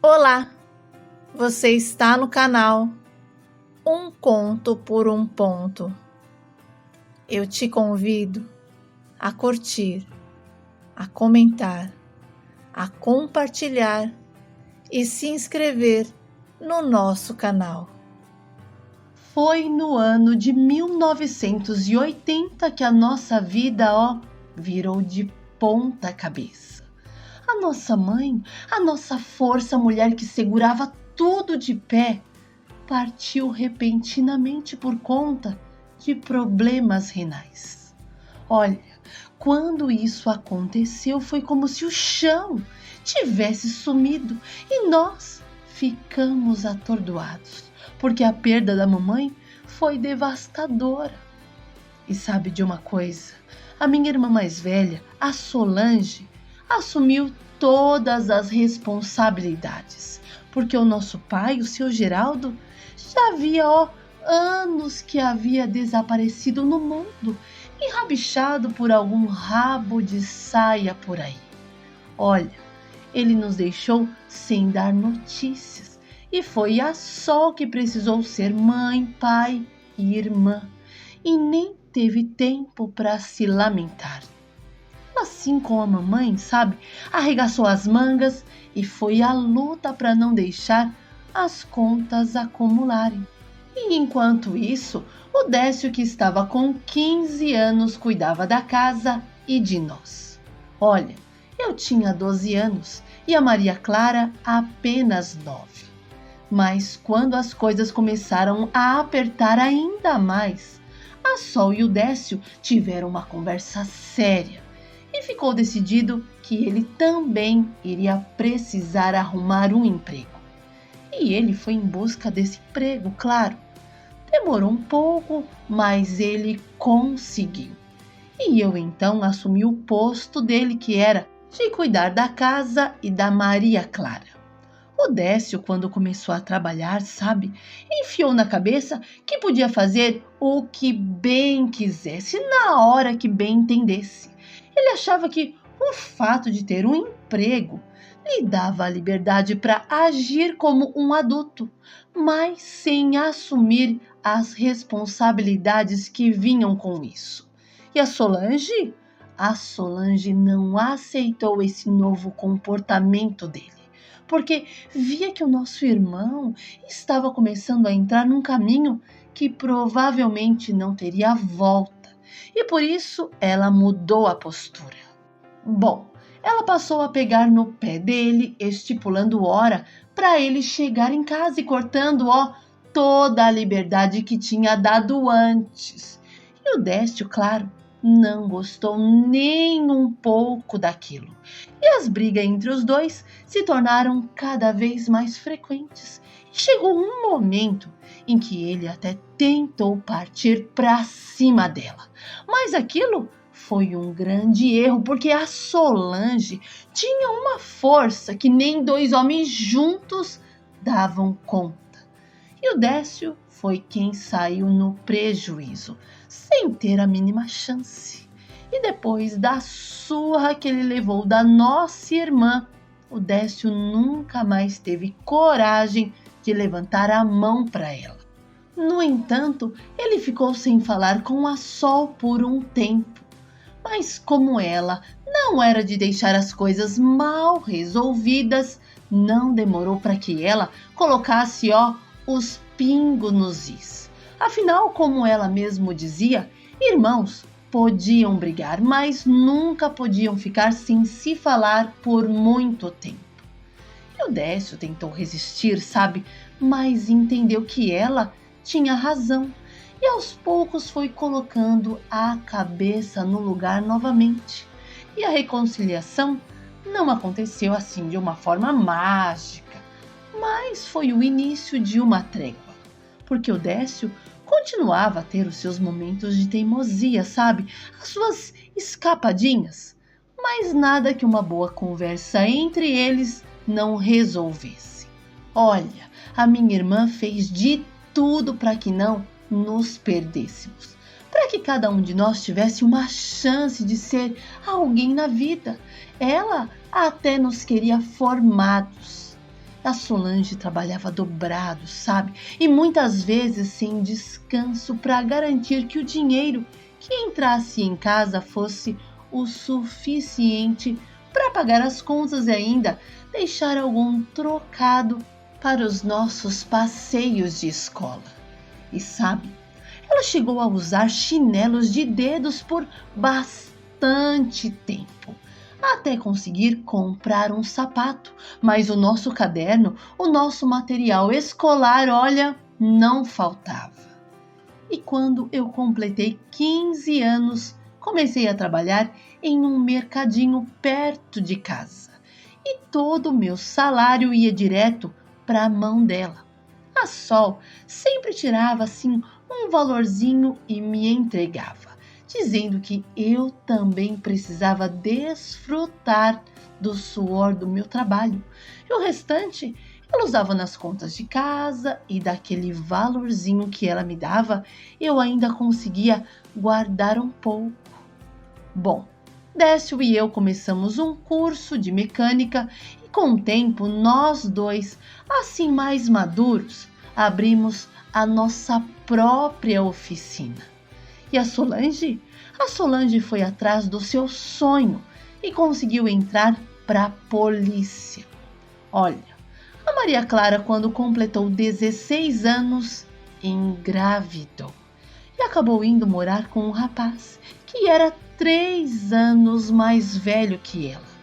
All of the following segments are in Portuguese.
Olá, você está no canal Um Conto por um Ponto. Eu te convido a curtir, a comentar, a compartilhar e se inscrever no nosso canal. Foi no ano de 1980 que a nossa vida, virou de ponta cabeça. A nossa mãe, a nossa força, mulher que segurava tudo de pé, partiu repentinamente por conta de problemas renais. Olha, quando isso aconteceu, foi como se o chão tivesse sumido e nós ficamos atordoados, porque a perda da mamãe foi devastadora. E sabe de uma coisa? A minha irmã mais velha, a Solange, assumiu todas as responsabilidades, porque o nosso pai, o seu Geraldo, já havia anos que havia desaparecido no mundo, enrabixado por algum rabo de saia por aí. Olha, ele nos deixou sem dar notícias e foi a Sol que precisou ser mãe, pai e irmã e nem teve tempo para se lamentar. Assim como a mamãe, sabe, arregaçou as mangas e foi à luta para não deixar as contas acumularem. E enquanto isso, o Décio, que estava com 15 anos, cuidava da casa e de nós. Olha, eu tinha 12 anos e a Maria Clara apenas 9. Mas quando as coisas começaram a apertar ainda mais, a Sol e o Décio tiveram uma conversa séria. E ficou decidido que ele também iria precisar arrumar um emprego. E ele foi em busca desse emprego, claro. Demorou um pouco, mas ele conseguiu. E eu então assumi o posto dele, que era de cuidar da casa e da Maria Clara. O Décio, quando começou a trabalhar, sabe, enfiou na cabeça que podia fazer o que bem quisesse, na hora que bem entendesse. Ele achava que o fato de ter um emprego lhe dava a liberdade para agir como um adulto, mas sem assumir as responsabilidades que vinham com isso. E a Solange? A Solange não aceitou esse novo comportamento dele, porque via que o nosso irmão estava começando a entrar num caminho que provavelmente não teria volta. E por isso ela mudou a postura. Bom, ela passou a pegar no pé dele, estipulando hora para ele chegar em casa e cortando, toda a liberdade que tinha dado antes. E o Décio, claro, não gostou nem um pouco daquilo. E as brigas entre os dois se tornaram cada vez mais frequentes. E chegou um momento em que ele até tentou partir para cima dela. Mas aquilo foi um grande erro, porque a Solange tinha uma força que nem dois homens juntos davam conta. E o Décio foi quem saiu no prejuízo, sem ter a mínima chance. E depois da surra que ele levou da nossa irmã, o Décio nunca mais teve coragem de levantar a mão para ela. No entanto, ele ficou sem falar com a Sol por um tempo. Mas como ela não era de deixar as coisas mal resolvidas, não demorou para que ela colocasse, os pingos nos is. Afinal, como ela mesmo dizia, irmãos podiam brigar, mas nunca podiam ficar sem se falar por muito tempo. E o Décio tentou resistir, sabe, mas entendeu que ela tinha razão e aos poucos foi colocando a cabeça no lugar novamente. E a reconciliação não aconteceu assim de uma forma mágica, mas foi o início de uma trégua, porque o Décio continuava a ter os seus momentos de teimosia, sabe, as suas escapadinhas, mas nada que uma boa conversa entre eles não resolvesse. Olha, a minha irmã fez de tudo para que não nos perdêssemos, para que cada um de nós tivesse uma chance de ser alguém na vida. Ela até nos queria formados. A Solange trabalhava dobrado, sabe? E muitas vezes sem descanso para garantir que o dinheiro que entrasse em casa fosse o suficiente para pagar as contas e ainda deixar algum trocado para os nossos passeios de escola. E sabe, ela chegou a usar chinelos de dedos por bastante tempo, até conseguir comprar um sapato. Mas o nosso caderno, o nosso material escolar, olha, não faltava. E quando eu completei 15 anos, comecei a trabalhar em um mercadinho perto de casa. E todo o meu salário ia direto para a mão dela. A Sol sempre tirava assim um valorzinho e me entregava, dizendo que eu também precisava desfrutar do suor do meu trabalho. E o restante ela usava nas contas de casa e daquele valorzinho que ela me dava, eu ainda conseguia guardar um pouco. Bom, Décio e eu começamos um curso de mecânica e com o tempo nós dois, assim mais maduros, abrimos a nossa própria oficina. E a Solange? A Solange foi atrás do seu sonho e conseguiu entrar para a polícia. Olha, a Maria Clara, quando completou 16 anos, engravidou e acabou indo morar com um rapaz que era 3 anos mais velho que ela.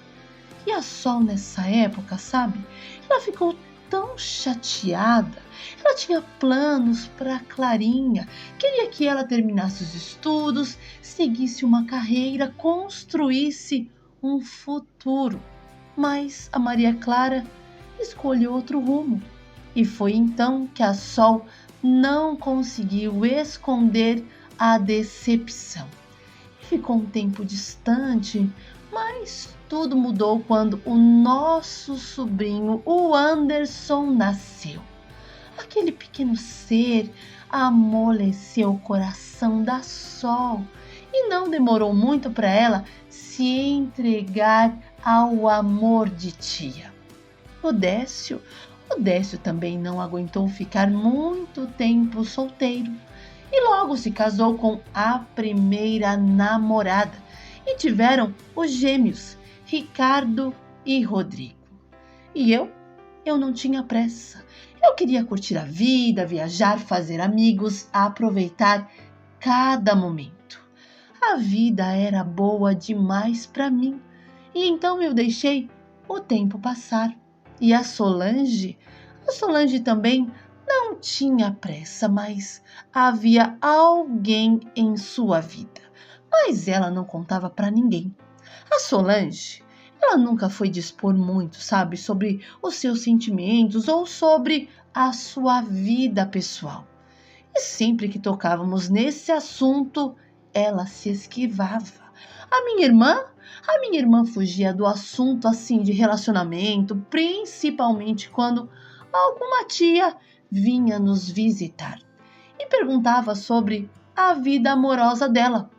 E a Sol nessa época, sabe, ela ficou tão chateada. Ela tinha planos para Clarinha, queria que ela terminasse os estudos, seguisse uma carreira, construísse um futuro. Mas a Maria Clara escolheu outro rumo. E foi então que a Sol não conseguiu esconder a decepção. Ficou um tempo distante, mas tudo mudou quando o nosso sobrinho, o Anderson, nasceu. Aquele pequeno ser amoleceu o coração da Sol e não demorou muito para ela se entregar ao amor de tia. O Décio também não aguentou ficar muito tempo solteiro e logo se casou com a primeira namorada e tiveram os gêmeos, Ricardo e Rodrigo. E eu não tinha pressa. Eu queria curtir a vida, viajar, fazer amigos, aproveitar cada momento. A vida era boa demais para mim e então eu deixei o tempo passar. E a Solange também não tinha pressa, mas havia alguém em sua vida. Mas ela não contava para ninguém. A Solange, ela nunca foi dispor muito, sabe, sobre os seus sentimentos ou sobre a sua vida pessoal. E sempre que tocávamos nesse assunto, ela se esquivava. A minha irmã fugia do assunto assim de relacionamento, principalmente quando alguma tia vinha nos visitar e perguntava sobre a vida amorosa dela.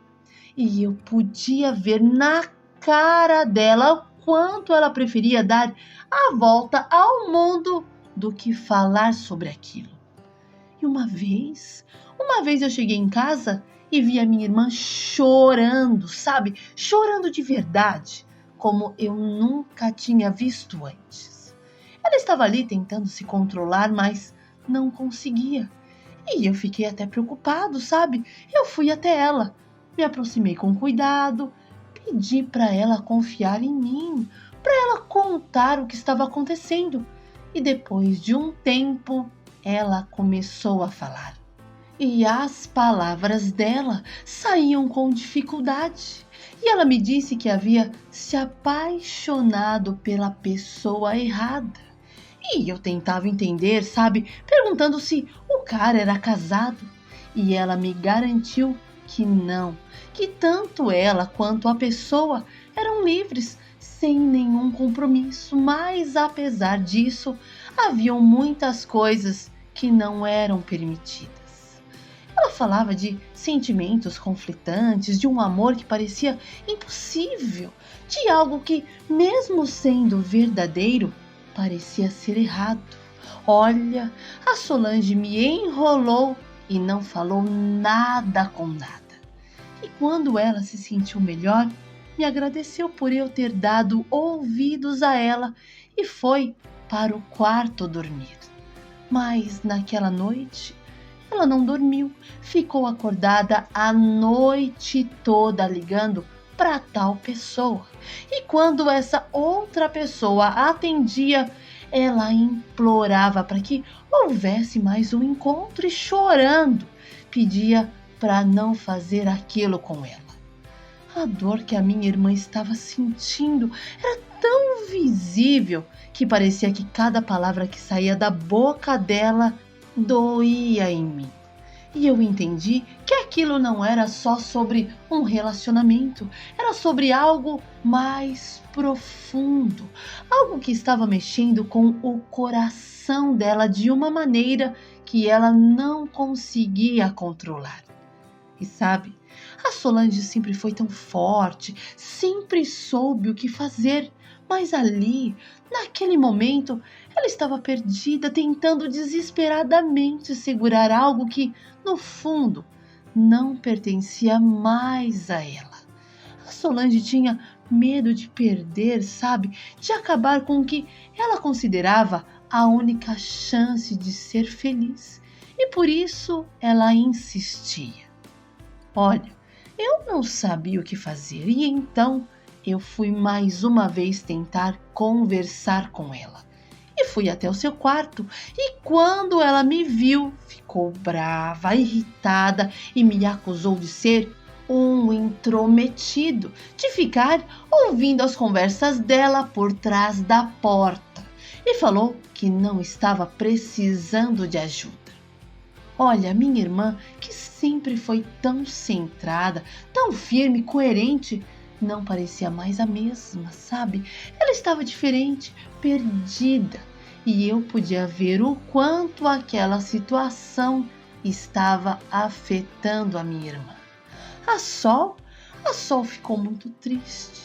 E eu podia ver na cara dela o quanto ela preferia dar a volta ao mundo do que falar sobre aquilo. E uma vez eu cheguei em casa e vi a minha irmã chorando, sabe? Chorando de verdade, como eu nunca tinha visto antes. Ela estava ali tentando se controlar, mas não conseguia. E eu fiquei até preocupado, sabe? Eu fui até ela, me aproximei com cuidado, pedi para ela confiar em mim, para ela contar o que estava acontecendo. E depois de um tempo, ela começou a falar. E as palavras dela saíam com dificuldade. E ela me disse que havia se apaixonado pela pessoa errada. E eu tentava entender, sabe, perguntando se o cara era casado. E ela me garantiu que não, que tanto ela quanto a pessoa eram livres, sem nenhum compromisso. Mas apesar disso, haviam muitas coisas que não eram permitidas. Ela falava de sentimentos conflitantes, de um amor que parecia impossível, de algo que, mesmo sendo verdadeiro, parecia ser errado. Olha, a Solange me enrolou e não falou nada com nada. E quando ela se sentiu melhor, me agradeceu por eu ter dado ouvidos a ela e foi para o quarto dormir. Mas naquela noite, ela não dormiu, ficou acordada a noite toda ligando para tal pessoa. E quando essa outra pessoa atendia, ela implorava para que houvesse mais um encontro e chorando, pedia para não fazer aquilo com ela. A dor que a minha irmã estava sentindo era tão visível que parecia que cada palavra que saía da boca dela doía em mim. E eu entendi que aquilo não era só sobre um relacionamento, era sobre algo mais profundo, algo que estava mexendo com o coração dela de uma maneira que ela não conseguia controlar. E sabe, a Solange sempre foi tão forte, sempre soube o que fazer, mas ali, naquele momento, ela estava perdida, tentando desesperadamente segurar algo que, no fundo, não pertencia mais a ela. A Solange tinha medo de perder, sabe? De acabar com o que ela considerava a única chance de ser feliz. E por isso ela insistia. Olha, eu não sabia o que fazer e então eu fui mais uma vez tentar conversar com ela. E fui até o seu quarto e quando ela me viu, ficou brava, irritada e me acusou de ser um intrometido, de ficar ouvindo as conversas dela por trás da porta e falou que não estava precisando de ajuda. Olha, minha irmã, que sempre foi tão centrada, tão firme, coerente, não parecia mais a mesma, sabe? Ela estava diferente, perdida, e eu podia ver o quanto aquela situação estava afetando a minha irmã. A Sol ficou muito triste.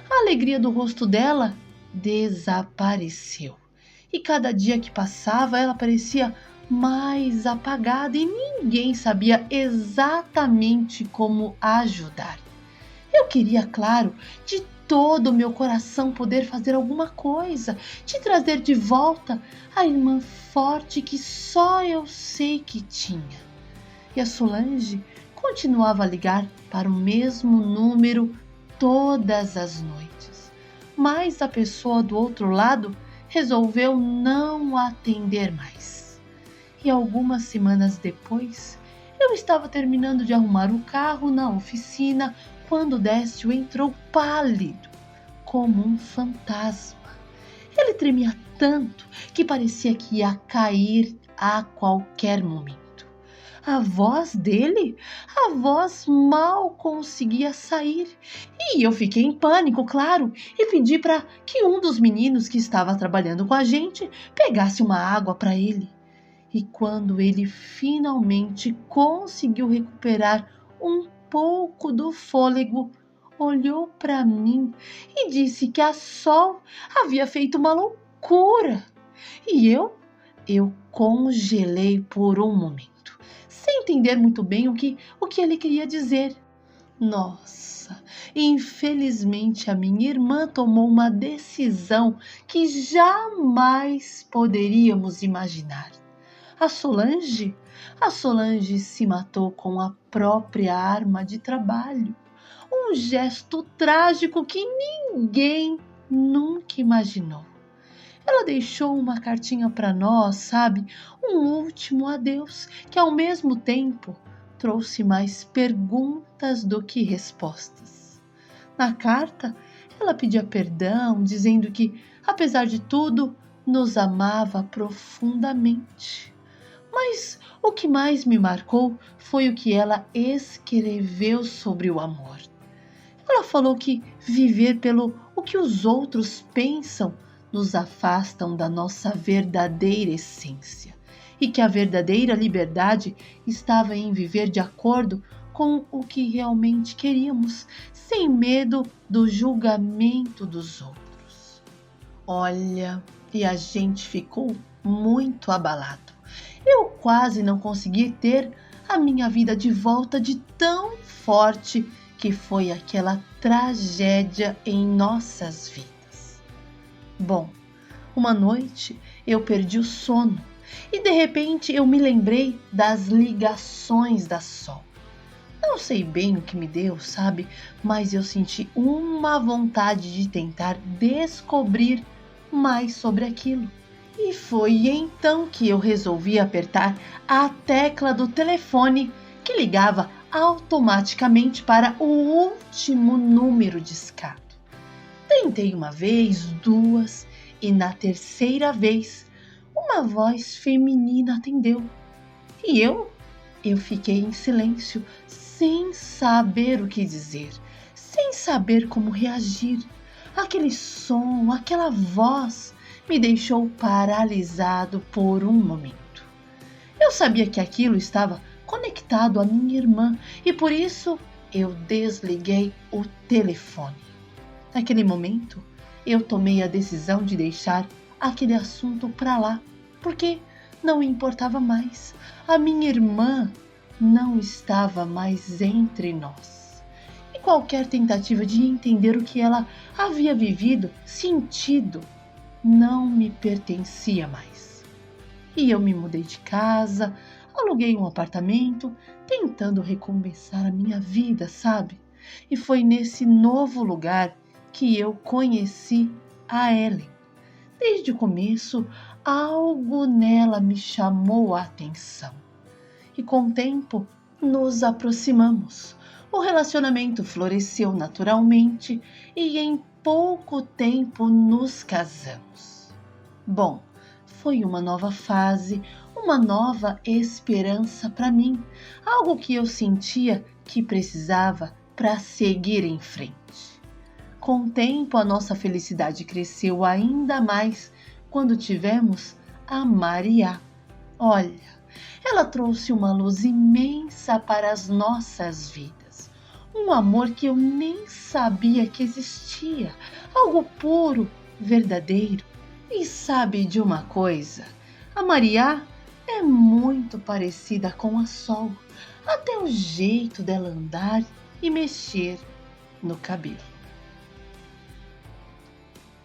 A alegria do rosto dela desapareceu. E cada dia que passava, ela parecia mais apagada e ninguém sabia exatamente como ajudar. Eu queria, claro, de todo o meu coração poder fazer alguma coisa, te trazer de volta a irmã forte que só eu sei que tinha. E a Solange continuava a ligar para o mesmo número todas as noites, mas a pessoa do outro lado resolveu não atender mais. E algumas semanas depois, eu estava terminando de arrumar o carro na oficina quando Décio entrou pálido, como um fantasma. Ele tremia tanto que parecia que ia cair a qualquer momento. A voz dele, a voz mal conseguia sair. E eu fiquei em pânico, claro, e pedi para que um dos meninos que estava trabalhando com a gente pegasse uma água para ele. E quando ele finalmente conseguiu recuperar um pouco do fôlego, olhou para mim e disse que a Sol havia feito uma loucura. E eu congelei por um momento, sem entender muito bem o que ele queria dizer. Nossa, infelizmente a minha irmã tomou uma decisão que jamais poderíamos imaginar. A Solange se matou com a própria arma de trabalho. Um gesto trágico que ninguém nunca imaginou. Ela deixou uma cartinha para nós, sabe? Um último adeus que ao mesmo tempo trouxe mais perguntas do que respostas. Na carta, ela pedia perdão, dizendo que, apesar de tudo, nos amava profundamente. Mas o que mais me marcou foi o que ela escreveu sobre o amor. Ela falou que viver pelo o que os outros pensam nos afastam da nossa verdadeira essência e que a verdadeira liberdade estava em viver de acordo com o que realmente queríamos, sem medo do julgamento dos outros. Olha, e a gente ficou muito abalado. Eu quase não consegui ter a minha vida de volta de tão forte que foi aquela tragédia em nossas vidas. Bom, uma noite eu perdi o sono e de repente eu me lembrei das ligações da Sol. Não sei bem o que me deu, sabe? Mas eu senti uma vontade de tentar descobrir mais sobre aquilo. E foi então que eu resolvi apertar a tecla do telefone que ligava automaticamente para o último número discado. Tentei uma vez, duas e na terceira vez uma voz feminina atendeu. E eu fiquei em silêncio, sem saber o que dizer, sem saber como reagir. Aquele som, aquela voz me deixou paralisado por um momento. Eu sabia que aquilo estava conectado à minha irmã e por isso eu desliguei o telefone. Naquele momento, eu tomei a decisão de deixar aquele assunto para lá, porque não importava mais. A minha irmã não estava mais entre nós. E qualquer tentativa de entender o que ela havia vivido, sentido, não me pertencia mais. E eu me mudei de casa, aluguei um apartamento, tentando recomeçar a minha vida, sabe? E foi nesse novo lugar que eu conheci a Ellen. Desde o começo, algo nela me chamou a atenção. E com o tempo, nos aproximamos. O relacionamento floresceu naturalmente e em pouco tempo nos casamos. Bom, foi uma nova fase, uma nova esperança para mim, algo que eu sentia que precisava para seguir em frente. Com o tempo, a nossa felicidade cresceu ainda mais quando tivemos a Maria. Olha, ela trouxe uma luz imensa para as nossas vidas. Um amor que eu nem sabia que existia, algo puro, verdadeiro. E sabe de uma coisa? A Maria é muito parecida com a Sol, até o jeito dela andar e mexer no cabelo.